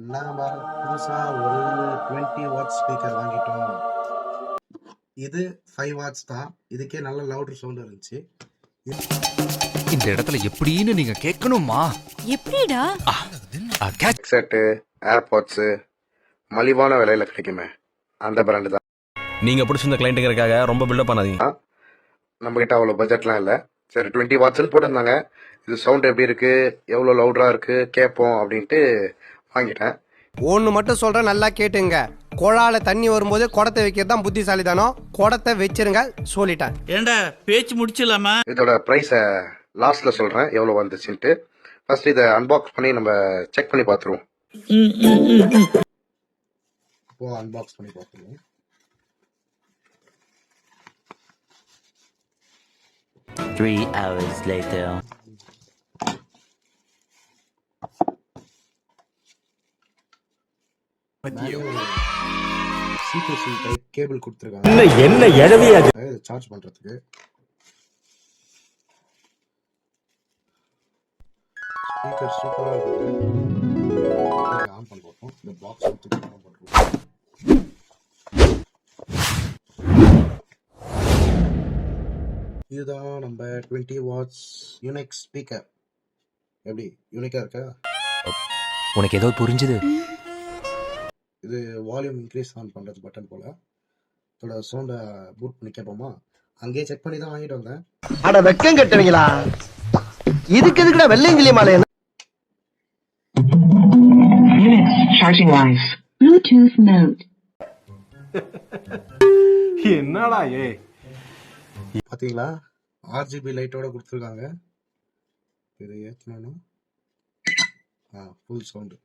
நாம புதுசா ஒரு 20 வாட்ஸ் ஸ்பீக்கர் வாங்கிட்டோம். இது 5 வாட்ஸ் தான். இதுக்கே நல்ல லவுடர் சவுண்ட் இருந்துச்சு. இந்த இடத்துல எப்படின்னு நீங்க கேட்கணுமா? எப்படிடா? ஹெட்செட்டு, ஏர்பாட்ஸு மலிவான விலையில கிடைக்குமே அந்த பிராண்டு தான். நீங்க பிடிச்சிருந்த கிளைண்ட்டுங்கிறதுக்காக ரொம்ப பில்டப் பண்ணாதீங்க. நம்ம கிட்ட அவ்வளோ பட்ஜெட்லாம் இல்லை. சரி 20 வாட்ஸ்ன்னு போட்டிருந்தாங்க. இது சவுண்ட் எப்படி இருக்கு, எவ்வளோ லவுடரா இருக்கு கேட்போம் அப்படின்ட்டு வாங்கிட்டேன். ஒன்று மட்டும் சொல்கிறேன், நல்லா கேட்டுங்க. குழால தண்ணி வரும்போது குடத்தை வைக்கிறது தான் புத்திசாலிதானோ. குடத்தை வச்சிருங்க, சொல்லிட்டேன். ஏண்டா பேச்சு முடிச்சிடலாமா? இதோட ப்ரைஸை லாஸ்ட்ல சொல்றேன் எவ்வளோ வந்துச்சுன்ட்டு. ஃபர்ஸ்ட் இதை அன்பாக்ஸ் பண்ணி நம்ம செக் பண்ணி பார்த்துருவோம். இப்போ அன்பாக்ஸ் பண்ணி பார்த்துருவோம். Three hours later. C2C type cable கொடுத்துருக்காங்க. என்ன எழவியா சார்ஜ் பண்றதுக்கு. ஸ்பீக்கர் சூப்பரா இருக்கு. ஆன் பண்ணி பார்ப்போம். இந்த பாக்ஸ் எடுத்து ஆன் பண்ணுவோம். இதுதான் நம்ம 20 வாட்ஸ் யூனிக் ஸ்பீக்கர். எப்படி யூனிக்கா இருக்கா? உனக்கு ஏதோ புரிஞ்சுது? இது வால்யூம் இன்க்ரீஸ் ஆன் பண்றது பட்டன் போல. இதோட சவுண்டை பூட் பண்ணி கேட்போமா? அங்கேயே செக் பண்ணி தான் வாங்கிட்டு வந்தேன். அட வெக்கம் கட்டுவீங்களா? இதுக்கு எதுக்குடா வெள்ளையங்கிலி மாலை? Bluetooth mode. என்னடா ஏ பாத்தீங்களா? ஆர்ஜிபி லைட்டோட கொடுத்துருக்காங்க. இது ஏத்தணும். Full sound.